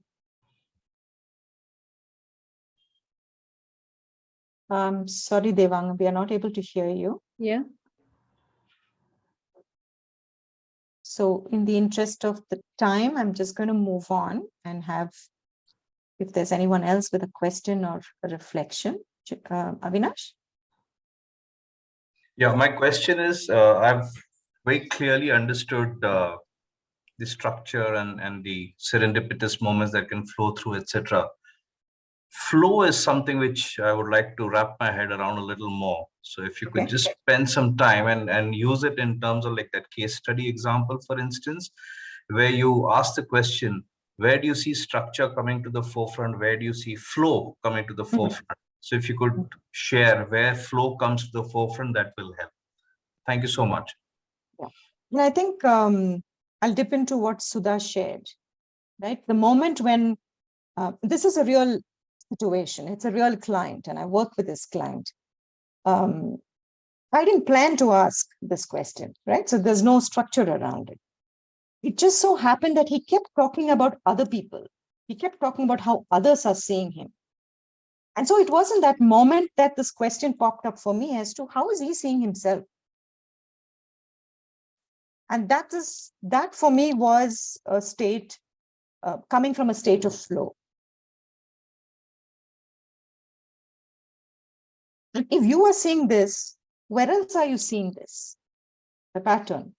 Sorry, Devang, we are not able to hear you. Yeah. So in the interest of the time, I'm just going to move on and have, if there's anyone else with a question or a reflection, Avinash? Yeah, my question is, I've very clearly understood the structure and the serendipitous moments that can flow through, etc. Flow is something which I would like to wrap my head around a little more. So if you could Okay. just spend some time and use it in terms of like that case study example, for instance, where you ask the question, where do you see structure coming to the forefront? Where do you see flow coming to the forefront? So if you could share where flow comes to the forefront, that will help. Thank you so much. Yeah. And I think I'll dip into what Sudha shared, right? The moment when this is a real situation, it's a real client, and I work with this client. I didn't plan to ask this question, right? So there's no structure around it. It just so happened that he kept talking about other people. He kept talking about how others are seeing him. And so it wasn't that moment that this question popped up for me as to how is he seeing himself? And that for me was a state, coming from a state of flow. And if you are seeing this, where else are you seeing this? The pattern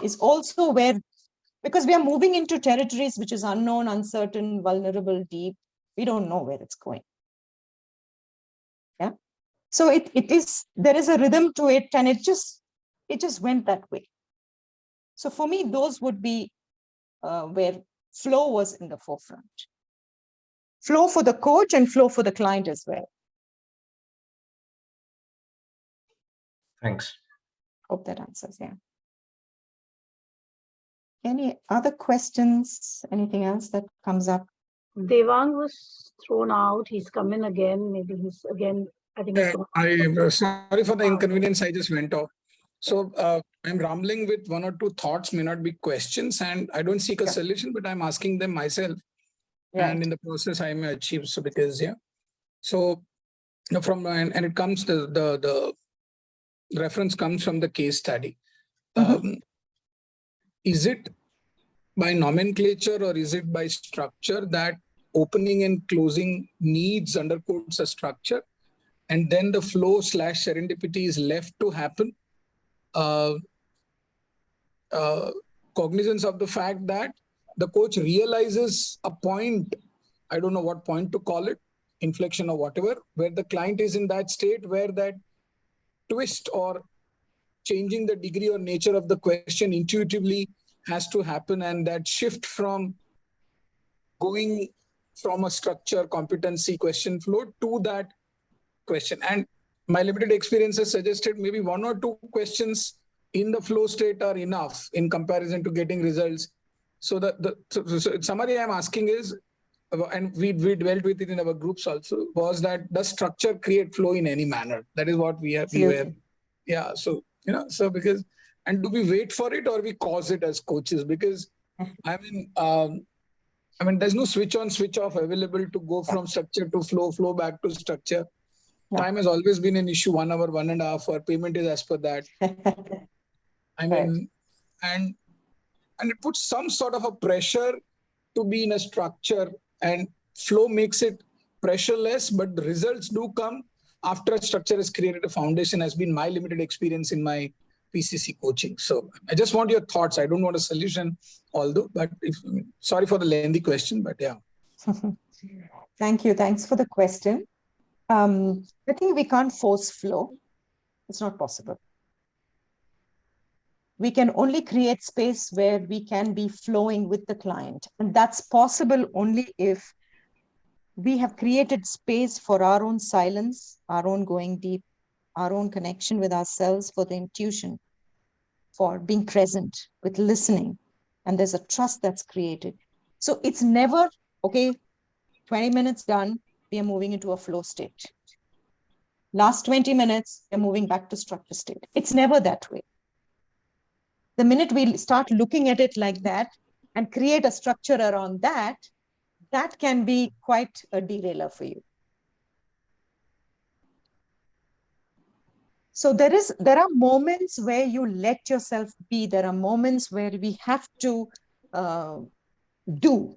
is also where, because we are moving into territories which is unknown, uncertain, vulnerable, deep. We don't know where it's going. Yeah. So there is a rhythm to it, and it just went that way. So for me, those would be where flow was in the forefront. Flow for the coach and flow for the client as well. Thanks. Hope that answers, yeah. Any other questions? Anything else that comes up? Devang was thrown out. He's come in again. Maybe he's again, I think. I'm sorry for the inconvenience. I just went off. So I'm rambling with one or two thoughts, may not be questions, and I don't seek a solution, but I'm asking them myself. Right. And in the process, I may achieve. So because, yeah. So from, and it comes, the reference comes from the case study. Is it by nomenclature or is it by structure that opening and closing needs undercodes a structure, and then the flow / serendipity is left to happen? Cognizance of the fact that the coach realizes a point, I don't know what point to call it, inflection or whatever, where the client is in that state where that twist or changing the degree or nature of the question intuitively has to happen, and that shift from going from a structure, competency, question flow to that question. And my limited experience has suggested maybe one or two questions in the flow state are enough in comparison to getting results. So the summary I'm asking is, and we dwelt with it in our groups also, was that does structure create flow in any manner? That is what we were. Yeah. So, so because, and do we wait for it or we cause it as coaches? Because I mean, there's no switch on, switch off available to go from structure to flow back to structure. Yeah. Time has always been an issue, 1 hour, 1.5 hour. Payment is as per that. I mean, and it puts some sort of a pressure to be in a structure, and flow makes it pressureless, but the results do come after a structure has created a foundation, has been my limited experience in my PCC coaching. So I just want your thoughts. I don't want a solution, although, but sorry for the lengthy question, but yeah. Thank you. Thanks for the question. I think we can't force flow. It's not possible. We can only create space where we can be flowing with the client. And that's possible only if we have created space for our own silence, our own going deep, our own connection with ourselves, for the intuition, for being present with listening. And there's a trust that's created. So it's never Okay, 20 minutes done, we are moving into a flow state. Last 20 minutes, we're moving back to structure state. It's never that way. The minute we start looking at it like that and create a structure around that, that can be quite a derailer for you. So there are moments where you let yourself be. There are moments where we have to do,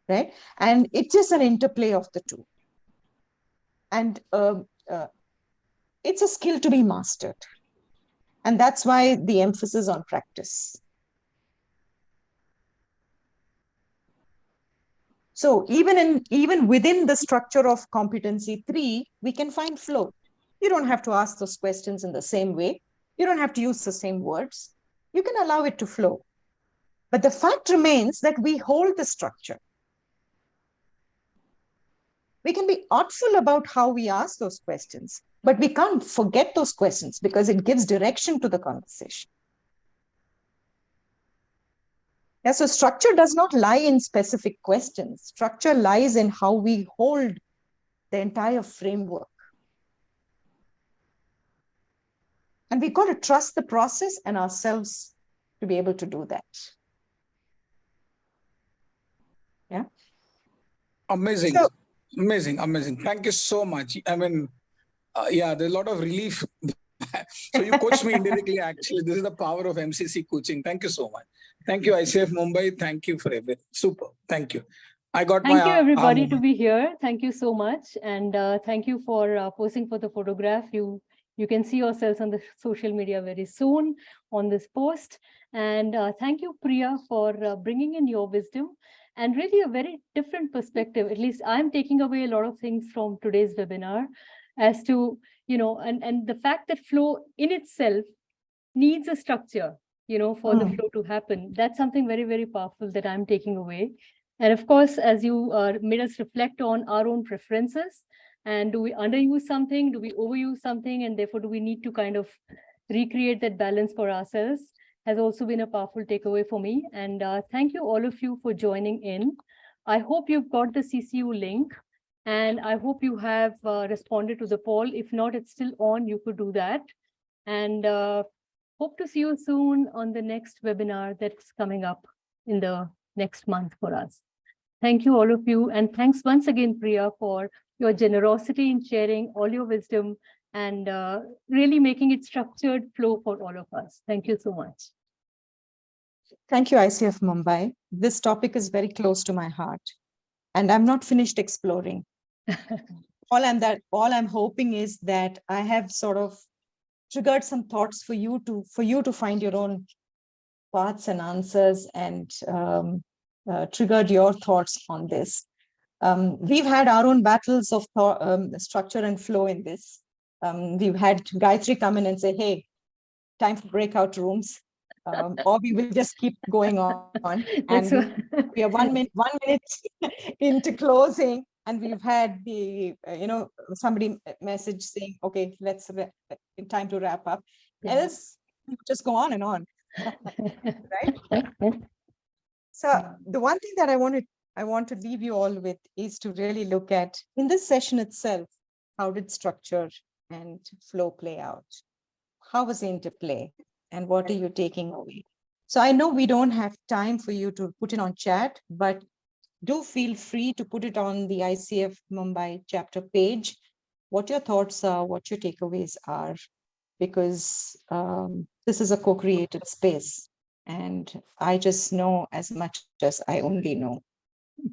right? And it's just an interplay of the two. And it's a skill to be mastered. And that's why the emphasis on practice. So even within the structure of competency 3, we can find flow. You don't have to ask those questions in the same way. You don't have to use the same words. You can allow it to flow. But the fact remains that we hold the structure. We can be artful about how we ask those questions, but we can't forget those questions because it gives direction to the conversation. Yeah, so structure does not lie in specific questions. Structure lies in how we hold the entire framework. And we've got to trust the process and ourselves to be able to do that. Yeah. Amazing. So, Amazing. Thank you so much. I mean, yeah, there's a lot of relief. So you coached me indirectly, actually. This is the power of MCC coaching. Thank you so much. Thank you, ICF Mumbai. Thank you for everything. Super. Thank you. I got Thank you, everybody, to be here. Thank you so much. And thank you for posing for the photograph. You can see yourselves on the social media very soon on this post. And thank you, Priya, for bringing in your wisdom and really a very different perspective. At least I'm taking away a lot of things from today's webinar as to, and the fact that flow in itself needs a structure, for the flow to happen. That's something very, very powerful that I'm taking away. And of course, as you made us reflect on our own preferences, and do we underuse something? Do we overuse something? And therefore, do we need to kind of recreate that balance for ourselves? Has also been a powerful takeaway for me. And thank you all of you for joining in. I hope you've got the CCU link, and I hope you have responded to the poll. If not, it's still on. You could do that. And hope to see you soon on the next webinar that's coming up in the next month for us. Thank you, all of you. And thanks once again, Priya, for your generosity in sharing all your wisdom and really making it structured flow for all of us. Thank you so much. Thank you, ICF Mumbai. This topic is very close to my heart, and I'm not finished exploring. All I'm hoping is that I have sort of triggered some thoughts for you to find your own paths and answers, and triggered your thoughts on this. We've had our own battles of structure and flow in this. We've had Gayatri come in and say, hey, time for breakout rooms, or we will just keep going on. And we are one minute into closing, and we've had the, somebody message saying, okay, time to wrap up. Yeah. Else, we just go on and on. Right? So the one thing that I want to leave you all with is to really look at, in this session itself, how did structure and flow play out? How was the interplay? And what are you taking away? So I know we don't have time for you to put it on chat, but do feel free to put it on the ICF Mumbai chapter page, what your thoughts are, what your takeaways are, because this is a co-created space. And I just know as much as I only know.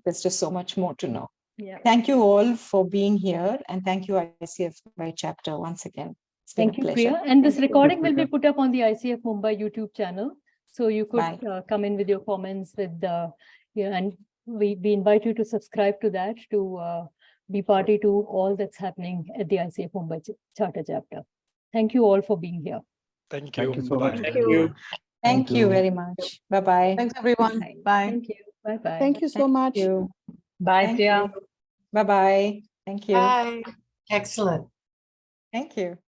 There's just so much more to know. Yeah. Thank you all for being here. And thank you, ICF Mumbai chapter, once again. It's been Thank a you, pleasure. Priya. And this recording will be put up on the ICF Mumbai YouTube channel. So you could come in with your comments and we invite you to subscribe to that, to be party to all that's happening at the ICF Mumbai Charter chapter. Thank you all for being here. Thank you. Thank you so much. Thank you. Thank you very much. Bye-bye. Thanks, everyone. Bye. Thank you. Bye-bye. Thank you so much. Thank you. Bye, Thank Priya. you. Bye-bye. Thank you. Bye. Excellent. Thank you.